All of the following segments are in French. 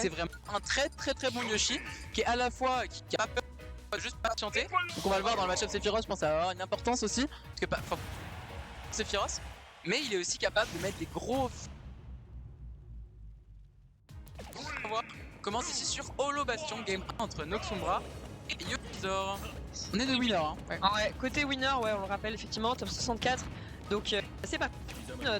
C'est vraiment un très bon Yoshi qui est à la fois qui a pas peur, juste patienter. Donc on va le voir dans le match-up Sephiroth, je pense que ça va avoir une importance aussi. Parce que Sephiroth, mais il est aussi capable de mettre des gros. On va voir commence ici sur Holo Bastion, game 1 entre Noxumbra et Yoshizor. On est de winner, hein. Ouais. Ah ouais, côté winner, ouais, on le rappelle effectivement, top 64. Donc c'est pas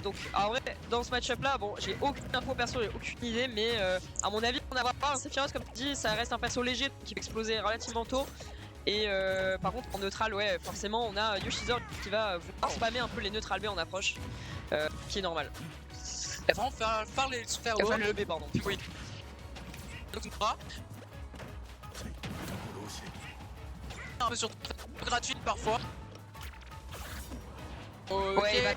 donc en vrai dans ce match-up là, bon j'ai aucune info perso, j'ai aucune idée, mais à mon avis on va voir un Sephiroth comme tu dis, ça reste un perso léger qui va exploser relativement tôt. Et par contre en neutral, ouais, forcément on a Yoshizor qui va vouloir spammer un peu les neutral B en approche, qui est normal. Il va vraiment faire le B, pardon. Oui. Noxumbra. Un peu sur gratuite parfois. Ok. Ouais,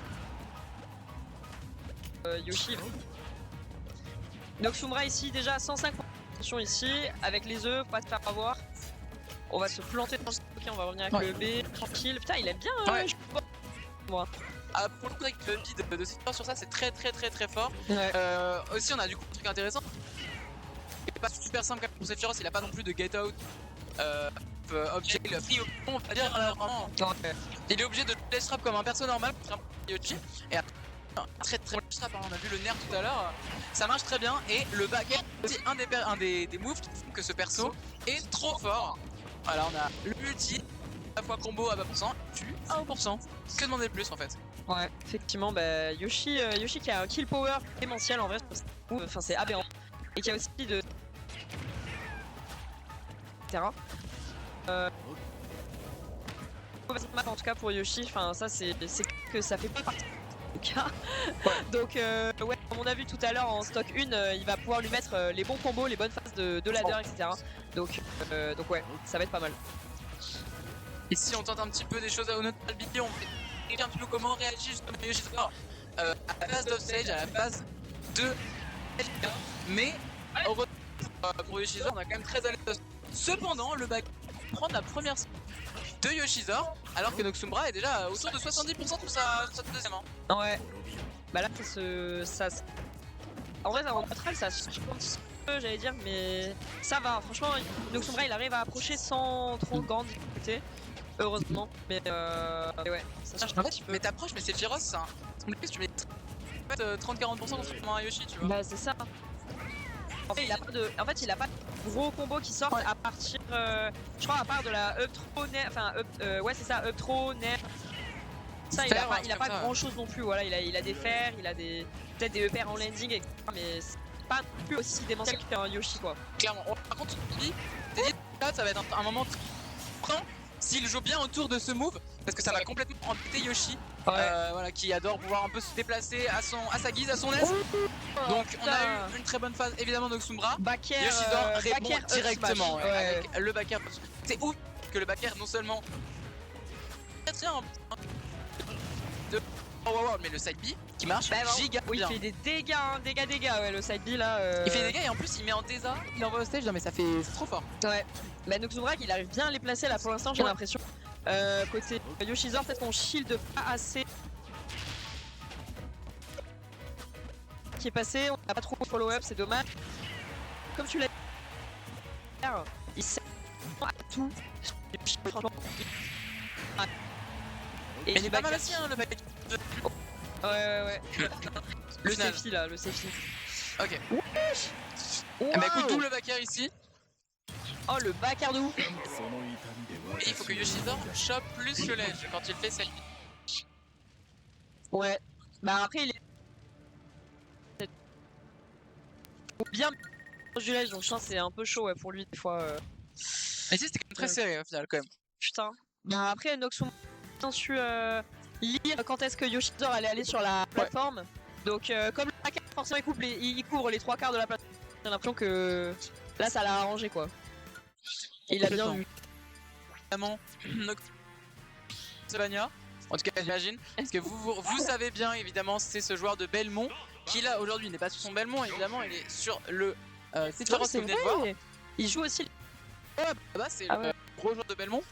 Yoshi. Noxumbra ici déjà 105 attention ici avec les œufs, pas te faire avoir. On va se planter dans le ok, on va revenir avec le B, tranquille. Putain, il aime bien moi. Ah, pour le coup avec le bid de Sephiroth sur ça c'est très fort. Ouais. Aussi on a du coup un truc intéressant. Il est pas super simple pour Sephiroth, il a pas non plus de get out. Object free on va dire vraiment. Il est obligé de laisse trap comme un perso normal pour Yoshi. Et un très bon trap, hein, on a vu le nerf tout à l'heure. Ça marche très bien et le back est aussi un des moves qui font que ce perso est trop fort. Voilà, on a l'ulti, à la fois combo à 20%, tue à 1%. Que demander de plus en fait? Ouais, effectivement, bah, Yoshi qui a un kill power démentiel en vrai, enfin c'est aberrant. Et qui a aussi de. etc. En tout cas pour Yoshi, enfin ça c'est que ça fait pas partie du cas. Donc ouais, comme on a vu tout à l'heure en stock 1, il va pouvoir lui mettre les bons combos, les bonnes phases de ladder, etc. Donc ouais, ça va être pas mal. Ici on tente un petit peu des choses à notre albier, on fait un petit peu comment réagir justement Yoshizor à la phase d'offstage, à la phase de mais pour Yoshizor on a quand même très à l'aise. Cependant le back prend la première de Yoshizor alors que Noxumbra est déjà autour de 70% pour sa deuxième. Ouais, bah là ça en vrai en neutral ça se j'allais dire, mais ça va, franchement Noxumbra il arrive à approcher sans trop grande difficulté. Heureusement, mais ouais, ça cherche un petit peu. Mais t'approches, mais c'est Sephiroth ça. En plus, tu mets 30-40% contrairement à Yoshi, tu vois. Bah, c'est ça. En fait, il a pas de gros combos qui sortent à partir, je crois, à part de la up throw, enfin, ouais, c'est ça, up throw, nerf. Ça, il a pas grand chose non plus. Voilà, il a des fers, il a peut-être des EPR en landing, etc. Mais c'est pas plus aussi démentiel qu'un Yoshi, quoi. Clairement. Par contre, là, ça va être un moment très s'il joue bien autour de ce move, parce que ça va complètement embêter Yoshi, voilà, qui adore pouvoir un peu se déplacer à sa guise, à son aise. Donc on a eu une très bonne phase évidemment Noxumbra. Yoshizor répond directement avec le back air. C'est ouf que le back air non seulement mais le side B qui marche giga bien. Il fait des dégâts, ouais, le side B là. Il fait des dégâts et en plus il met en désa, il envoie au stage, non mais ça fait trop fort. Ouais. Bah Noxumbra il arrive bien à les placer là pour l'instant j'ai l'impression. Côté Yoshizor peut-être qu'on shield pas assez. Qui est passé, on n'a pas trop follow-up, c'est dommage. Comme tu l'as dit, il sert à tout. Franchement. Et il est pas mal aussi hein, le mec. Ouais. Le Sephi là, le Sephi. Ok. Eh bah écoute, double backer ici. Oh le backer de ouf. Et il faut que Yoshizor chope plus le ledge quand il fait celle. Ouais. Bah après il est bien du ledge, donc je pense que c'est un peu chaud ouais, pour lui des fois. Mais si c'était quand même très serré au final quand même. Putain. Bah après Noxumbra a su lire quand est-ce que Yoshizor allait aller sur la plateforme. Donc comme le backer forcément il couvre les 3 quarts de la plateforme, j'ai l'impression que là ça l'a arrangé quoi. Il a bien vu. Évidemment, Sylvania, en tout cas j'imagine, parce que vous savez bien évidemment c'est ce joueur de Belmont qui là aujourd'hui n'est pas sur son Belmont évidemment, il est sur le Sephiroth que vous venez de voir. Il joue aussi. Bah c'est le gros joueur de Belmont.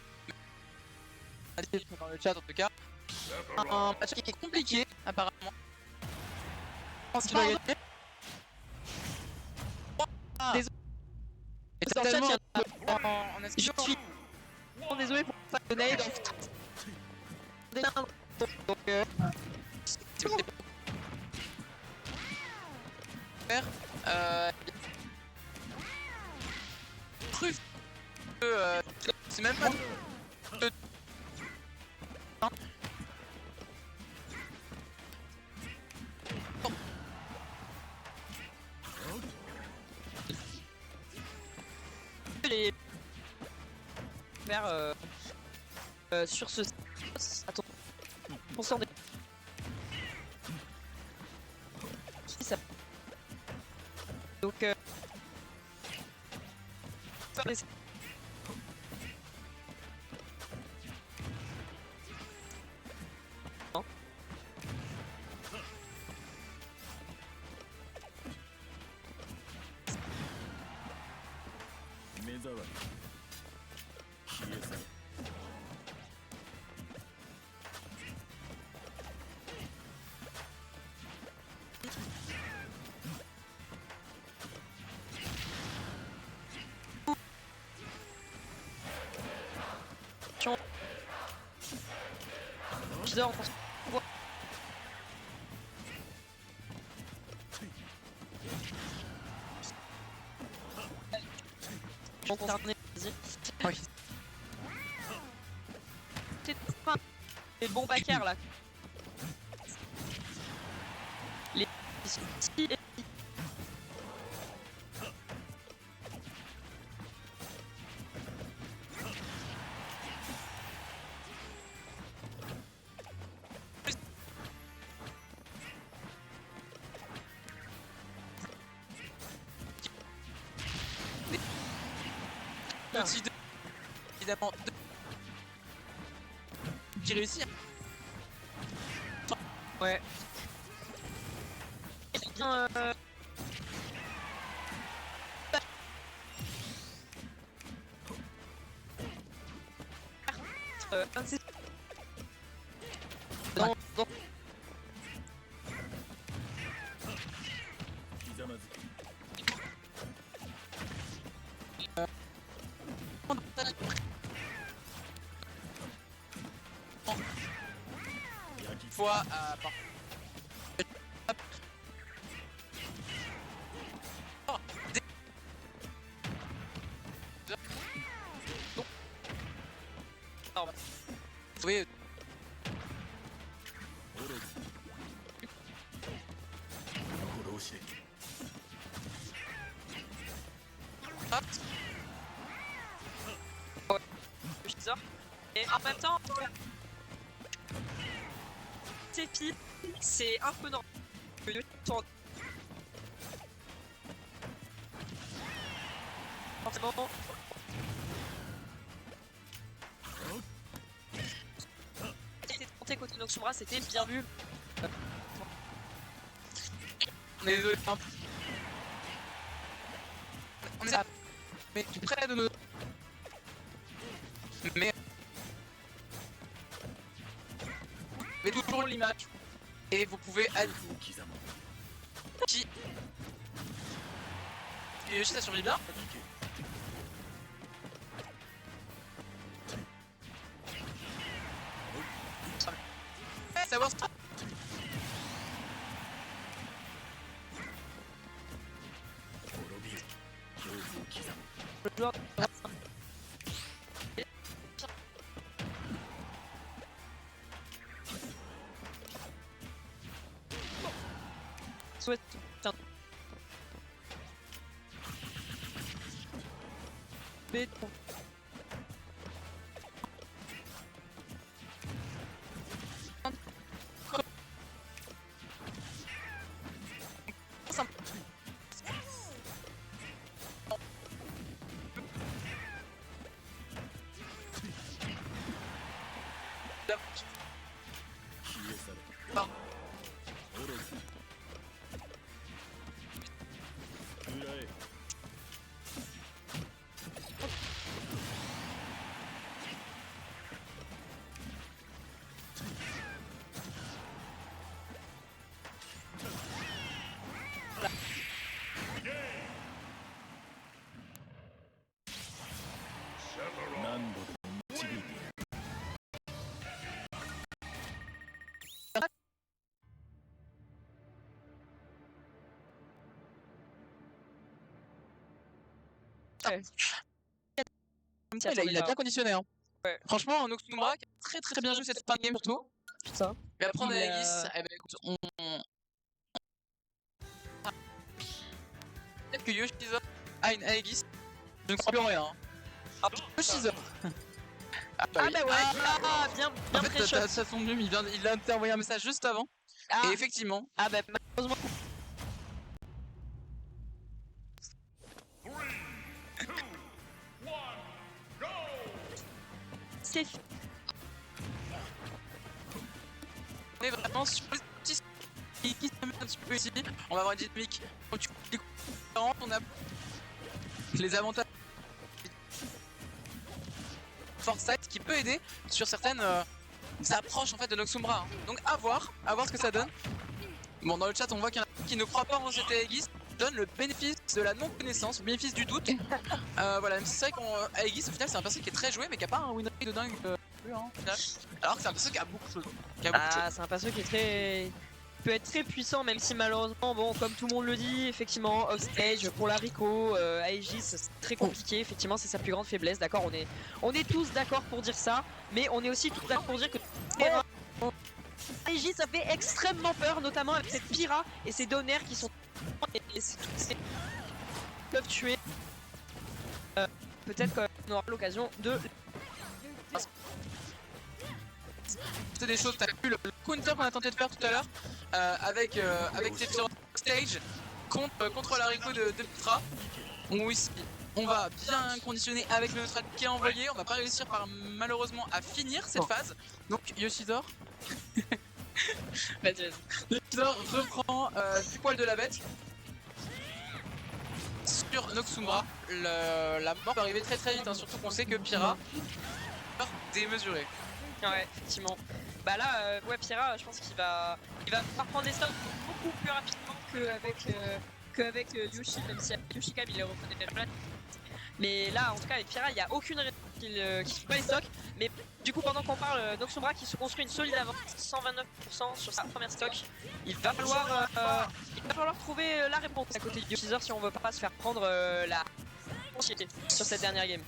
Dans le chat en tout cas. Un match qui est compliqué apparemment. Je pense qu'il va gagner. Désolé. Et Dans le chat, tellement il y en a- en Je esquive. suis vraiment désolé pour pas de nade. Donc, Truffe. C'est même pas. les faire sur ce. Attends. Pourcent des. Ça... Donc. Non. Je dors pour vas-y. Oui. C'est pas les bons backers là. Les Aussi deux, évidemment, deux qui réussit. ouais. Bien, non, non. Fois par... Oh, des... Non. Oui. Hop. Et en même temps, c'est un peu normal. Forcément. C'était tenté côté Noxumra, c'était bien vu. On est désolé. On est là. Mais tout près de nos... Mais toujours l'image. Et vous pouvez aller... Qui... Et Yoshi, ça survit bien. Ouais, savoir ça. Le joueur souhaite. Béton. Ouais. Il a bien conditionné. Hein. Ouais. Franchement, Noxumbra qui a très bien joué cette fin de game surtout. Putain. Il va prendre Aegis. Eh ben écoute, peut-être que Yoshizor a une Aegis. Je ne crois plus en rien. Hein. Yoshizor. Ah bah ouais, bien En fait, pré-shot. ça son mieux, il a envoyé un message juste avant. Ah. Et effectivement. Ah bah malheureusement. C'est On est vraiment sur les petits qui se mettent un petit peu ici. On va avoir une dynamique. On a les avantages. Foresight qui peut aider sur certaines approches en fait de Noxumbra. Hein. Donc à voir ce que ça donne. Bon, dans le chat on voit qu'il y en a qui ne croient pas en cette Aegis, donne le bénéfice de la non-connaissance, le bénéfice du doute. Voilà, même si c'est vrai qu'Aegis au final c'est un perso qui est très joué mais qui a pas un win rate de dingue plus, hein, au final. Alors que c'est un perso qui a beaucoup de choses. c'est un perso qui est très... peut être très puissant, même si malheureusement, bon, comme tout le monde le dit, effectivement, offstage pour la Rico, Aegis, c'est très compliqué, effectivement, c'est sa plus grande faiblesse, d'accord, on est tous d'accord pour dire ça, mais on est aussi tous d'accord pour dire que Aegis ça fait extrêmement peur, notamment avec cette Pyra et ces Donner qui sont... et ces... peuvent tuer. Peut-être qu'on aura l'occasion de... C'est des choses, t'as vu le counter qu'on a tenté de faire tout à l'heure avec Sephiroth stage contre la Rico de Petra. Oui, on va bien conditionner avec le neutral qui est envoyé, on va pas réussir malheureusement à finir cette phase. Donc Yoshizor Yoshizor reprend du poil de la bête sur Noxumbra. La mort peut arriver très vite, hein, surtout qu'on sait que Pyra démesuré. Ouais, effectivement. Bah là, ouais, Pyra, je pense qu'il va pouvoir prendre des stocks beaucoup plus rapidement qu'avec Yoshi, même si Yoshi quand même il est reconnaît la plate. Mais là, en tout cas, avec Pyra, il n'y a aucune raison qu'il ne suit pas les stocks. Mais du coup, pendant qu'on parle, Noxumbra qui se construit une solide avance, 129% sur sa première stock, il va falloir trouver la réponse à côté de Yoshizor si on veut pas se faire prendre la sur cette dernière game.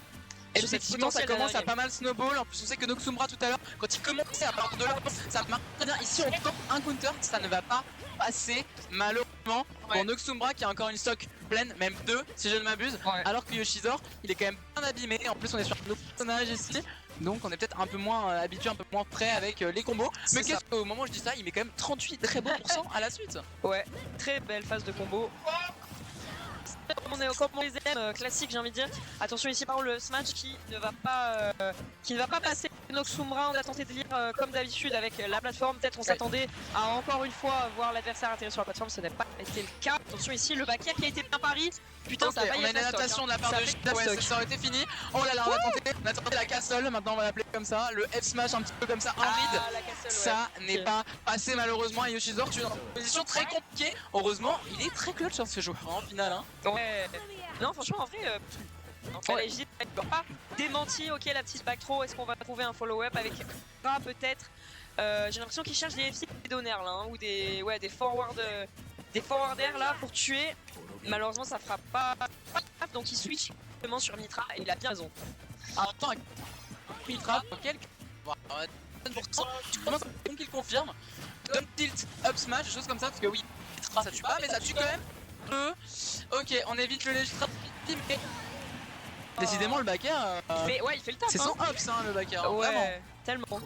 Et effectivement ça commence à pas mal snowball, en plus on sait que Noxumbra tout à l'heure, quand il commençait à partir de là, ça marche très bien. Ici on tente un counter, ça ne va pas passer malheureusement pour Noxumbra qui a encore une stock pleine, même deux si je ne m'abuse, alors que Yoshizor il est quand même bien abîmé, en plus on est sur un nouveau personnage ici, donc on est peut-être un peu moins habitué, un peu moins prêt avec les combos. Mais qu'est-ce qu'au moment où je dis ça, il met quand même 38 très bons pourcents à la suite. Ouais, très belle phase de combo. Comme on les aime, classique j'ai envie de dire. Attention ici par contre le smash qui ne va pas passer. Noxumbra, on a tenté de lire comme d'habitude avec la plateforme. Peut-être on s'attendait à encore une fois voir l'adversaire atterrir sur la plateforme, ce n'est pas été le cas. Attention ici le back air qui a été bien pari. Putain ça va, on a une adaptation de la part de Shida, ouais, ça aurait été fini. Oh là là, on a tenté la castle, maintenant on va l'appeler comme ça. Le F smash un petit peu comme ça en ride. Ça n'est pas passé malheureusement. Et Yoshizor tu es dans une position très compliquée. Heureusement il est très clutch sur ce joueur en finale. Hein. Ouais. Non franchement en vrai l'Egypte n'a pas démenti. Ok la petite back throw, est-ce qu'on va trouver un follow-up avec peut-être j'ai l'impression qu'il cherche des FC des donners là hein, ou des forwarders là pour tuer. Malheureusement ça fera pas donc il switch sur Mitra et il a bien raison. Attends avec Mitra quelques tu commences à qu'il confirme. Down tilt, up smash, des choses comme ça parce que oui Mitra ça tue pas mais ça tue quand même. Ok, on évite le légitime mais... Décidément le backer il fait le taf. C'est son ups hein, le backer. Ouais, vraiment. Tellement.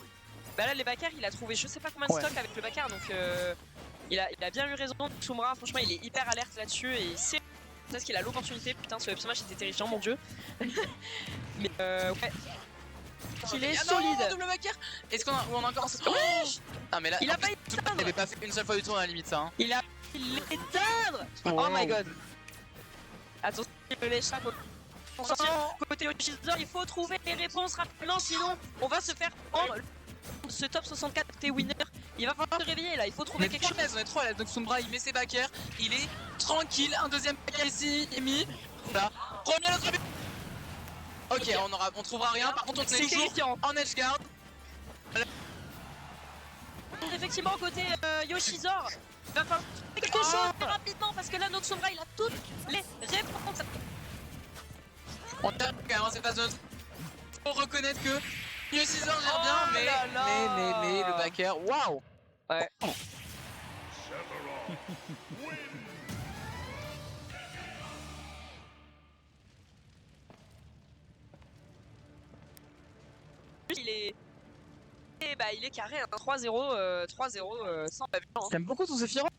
Bah là les backers il a trouvé je sais pas combien de stock avec le backer donc il a bien eu raison. Noxumbra franchement il est hyper alerte là-dessus et il sait peut-être qu'il a l'opportunité. Putain ce up smash était terrifiant mon dieu. Mais ouais. Il est solide. Non, double backer. Est-ce qu'on a encore ah mais là il a pas il avait pas fait une seule fois du tour à la limite ça hein. Il a l'éteindre. Oh my god. Attention les chats côté Yoshizor, il faut trouver les réponses rapidement sinon on va se faire prendre ce top 64 côté winner. Il va falloir se réveiller là, il faut trouver quelque chose. On est trop à l'aise, donc Sombra il met ses backers, il est tranquille, un deuxième backer ici, Emi. Là, premier notre but. Ok, on trouvera rien, par contre on est toujours en edge guard. Effectivement côté Yoshizor, il va falloir quelque chose rapidement parce que là Noxumbra il a toutes les réponses. On termine quand même, hein, c'est pas de notre. Faut reconnaître que New Caesar gère bien, Oh là là. mais le backer, waouh! Ouais. Il est. Et bah, il est carré, hein. 3-0, 3-0 sans pas. T'aimes beaucoup ton Sephiroth?